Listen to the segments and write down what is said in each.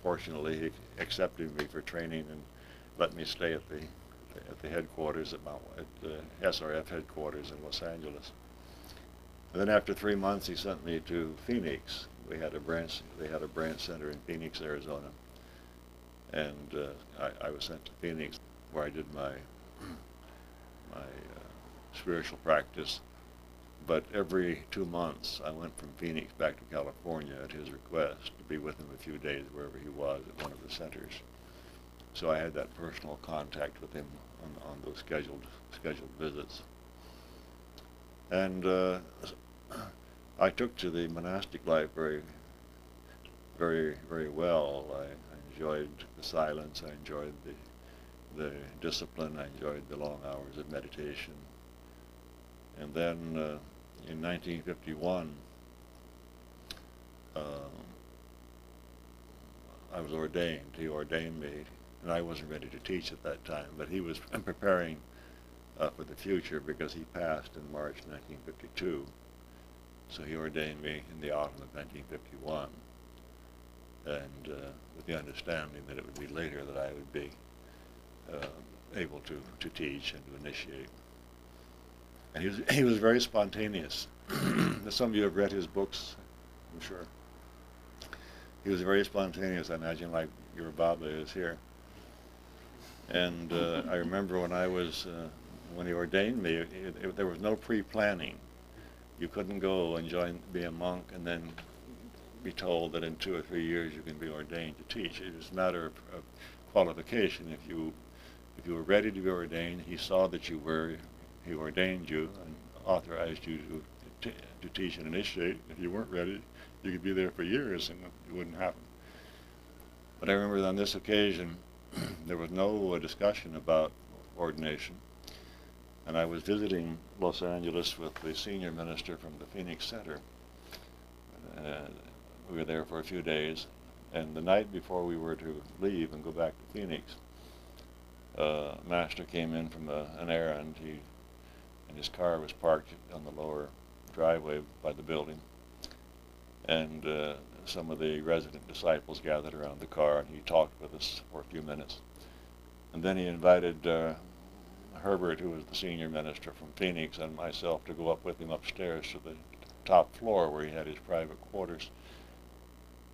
fortunately, he accepted me for training and let me stay at the headquarters at the SRF headquarters in Los Angeles. And then after 3 months, he sent me to Phoenix. They had a branch center in Phoenix, Arizona, and I was sent to Phoenix, where I did my spiritual practice. But every 2 months, I went from Phoenix back to California at his request to be with him a few days wherever he was at one of the centers. So I had that personal contact with him on those scheduled visits. And I took to the monastic life very, very well. I enjoyed the silence. I enjoyed the discipline. I enjoyed the long hours of meditation. And then in 1951, I was ordained. He ordained me, and I wasn't ready to teach at that time, but he was preparing for the future because he passed in March 1952. So he ordained me in the autumn of 1951, and with the understanding that it would be later that I would be able to teach and to initiate. And he was very spontaneous. Some of you have read his books, I'm sure. He was very spontaneous, I imagine, like your Baba is here. And I remember when he ordained me, there was no pre-planning. You couldn't go and be a monk and then be told that in 2 or 3 years you can be ordained to teach. It was a matter of qualification. If you were ready to be ordained, he saw that you were. He ordained you and authorized you to teach and initiate. If you weren't ready, you could be there for years and it wouldn't happen. But I remember on this occasion, there was no discussion about ordination. And I was visiting Los Angeles with the senior minister from the Phoenix Center. We were there for a few days. And the night before we were to leave and go back to Phoenix, Master came in from an errand. And his car was parked on the lower driveway by the building. And some of the resident disciples gathered around the car, and he talked with us for a few minutes. And then he invited Herbert, who was the senior minister from Phoenix, and myself to go up with him upstairs to the top floor where he had his private quarters.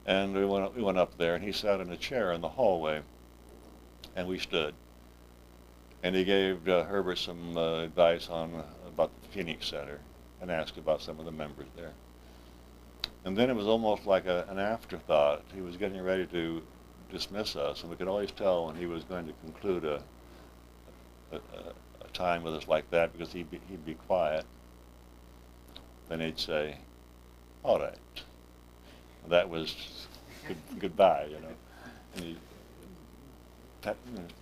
And we went up there, and he sat in a chair in the hallway, and we stood. And he gave Herbert some advice about the Phoenix Center and asked about some of the members there. And then it was almost like an afterthought. He was getting ready to dismiss us, and we could always tell when he was going to conclude a time with us like that, because he'd be quiet. Then he'd say, "All right." That was goodbye, you know. And he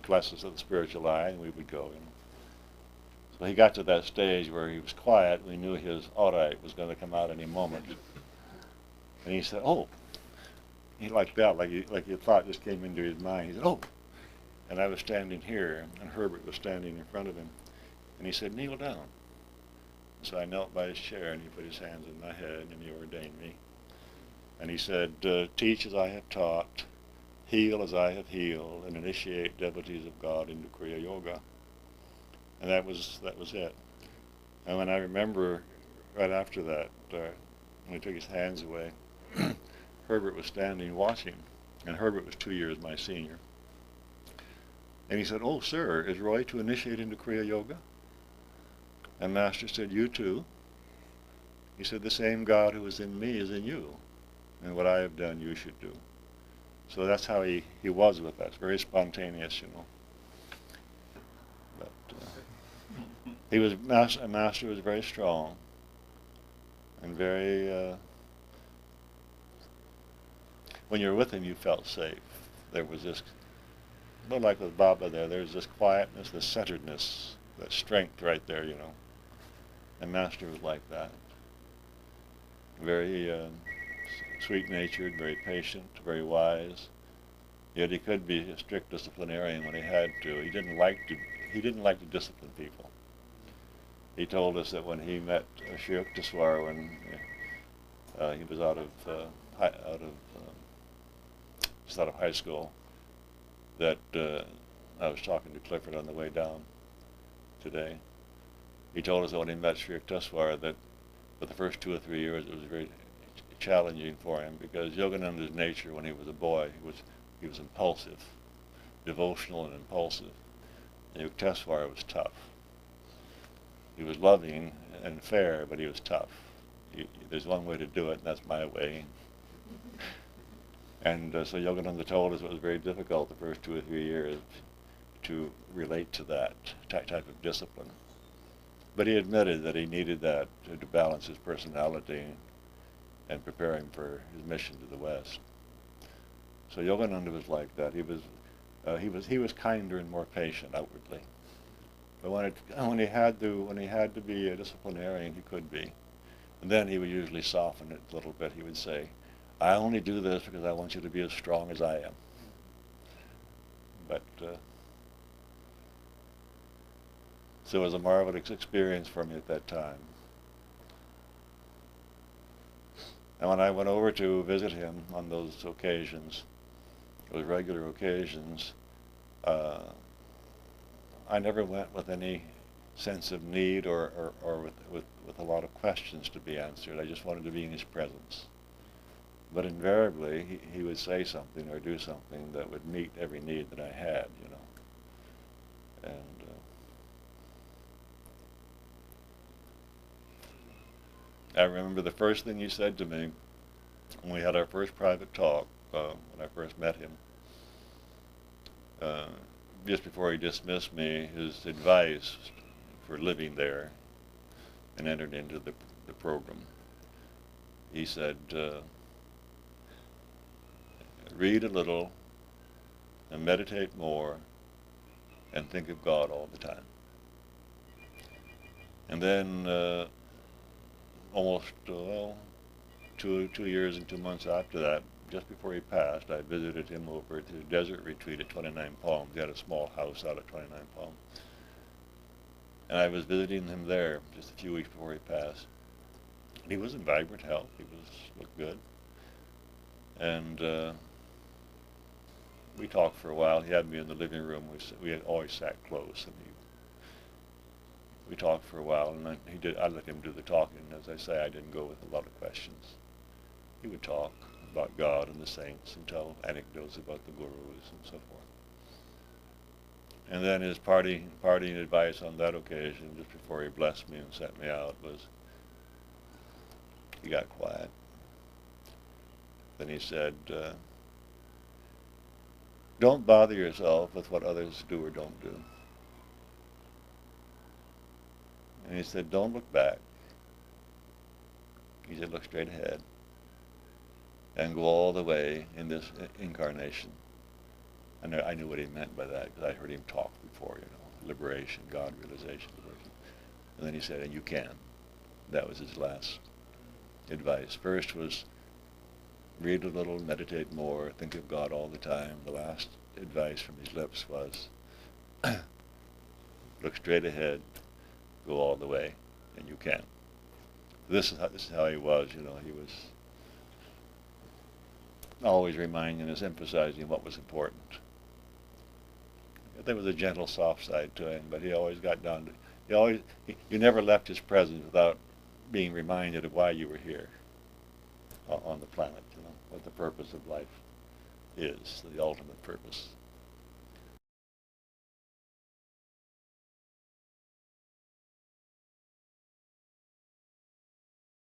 bless us with the spiritual eye, and we would go, you know. So he got to that stage where he was quiet. We knew his "all right" was going to come out any moment. And he said, "Oh." He like that, like a thought just came into his mind. He said, "Oh." And I was standing here, and Herbert was standing in front of him. And he said, "Kneel down." So I knelt by his chair, and he put his hands on my head, and he ordained me. And he said, "Teach as I have taught, heal as I have healed, and initiate devotees of God into Kriya Yoga." And that was it. And when I remember right after that, when he took his hands away, Herbert was standing watching, and Herbert was 2 years my senior. And he said, "Oh, sir, is Roy to initiate into Kriya Yoga?" And Master said, "You too." He said, "The same God who is in me is in you, and what I have done you should do." So that's how he was with us, very spontaneous, you know. But Master was very strong and very, when you were with him you felt safe. There was this, a little like with Baba there's this quietness, this centeredness, that strength right there, you know. And Master was like that. Very sweet-natured, very patient, very wise. Yet he could be a strict disciplinarian when he had to. He didn't like to discipline people. He told us that when he met Sri Yukteswar, when he was out of just out of high school, that I was talking to Clifford on the way down today. He told us when he met Sri Yukteswar that for the first 2 or 3 years it was very challenging for him, because Yogananda's nature when he was a boy, he was impulsive, devotional and impulsive. And Yukteswar was tough. He was loving and fair, but he was tough. There's one way to do it, and that's my way. And so Yogananda told us it was very difficult the first 2 or 3 years to relate to that type of discipline. But he admitted that he needed that to balance his personality and prepare him for his mission to the West. So Yogananda was like that. He was kinder and more patient outwardly. But when he had to be a disciplinarian, he could be. And then he would usually soften it a little bit. He would say, "I only do this because I want you to be as strong as I am." But so it was a marvelous experience for me at that time. And when I went over to visit him on those occasions, those regular occasions, I never went with any sense of need or with a lot of questions to be answered. I just wanted to be in his presence. But invariably, he would say something or do something that would meet every need that I had, you know. And I remember the first thing he said to me when we had our first private talk, when I first met him, just before he dismissed me, his advice for living there and entered into the program. He said, read a little and meditate more and think of God all the time. And then almost, 2 years and 2 months after that, just before he passed, I visited him over to the desert retreat at 29 Palms. He had a small house out at 29 Palms. And I was visiting him there just a few weeks before he passed. And he was in vibrant health. He looked good. And we talked for a while. He had me in the living room. We had always sat close, and we talked for a while. And I let him do the talking. As I say, I didn't go with a lot of questions. He would talk about God and the saints and tell anecdotes about the gurus and so forth. And then his parting advice on that occasion, just before he blessed me and sent me out, was he got quiet. Then he said, don't bother yourself with what others do or don't do. And he said, don't look back. He said, look straight ahead and go all the way in this incarnation. And I knew what he meant by that, because I heard him talk before, you know, liberation, God realization, liberation. And then he said, and you can. That was his last advice. First was read a little, meditate more, think of God all the time. The last advice from his lips was look straight ahead, go all the way, and you can. This is how he was, you know. He was always reminding us, emphasizing what was important. There was a gentle, soft side to him, but he always got down to, you never left his presence without being reminded of why you were here on the planet, you know, what the purpose of life is, the ultimate purpose.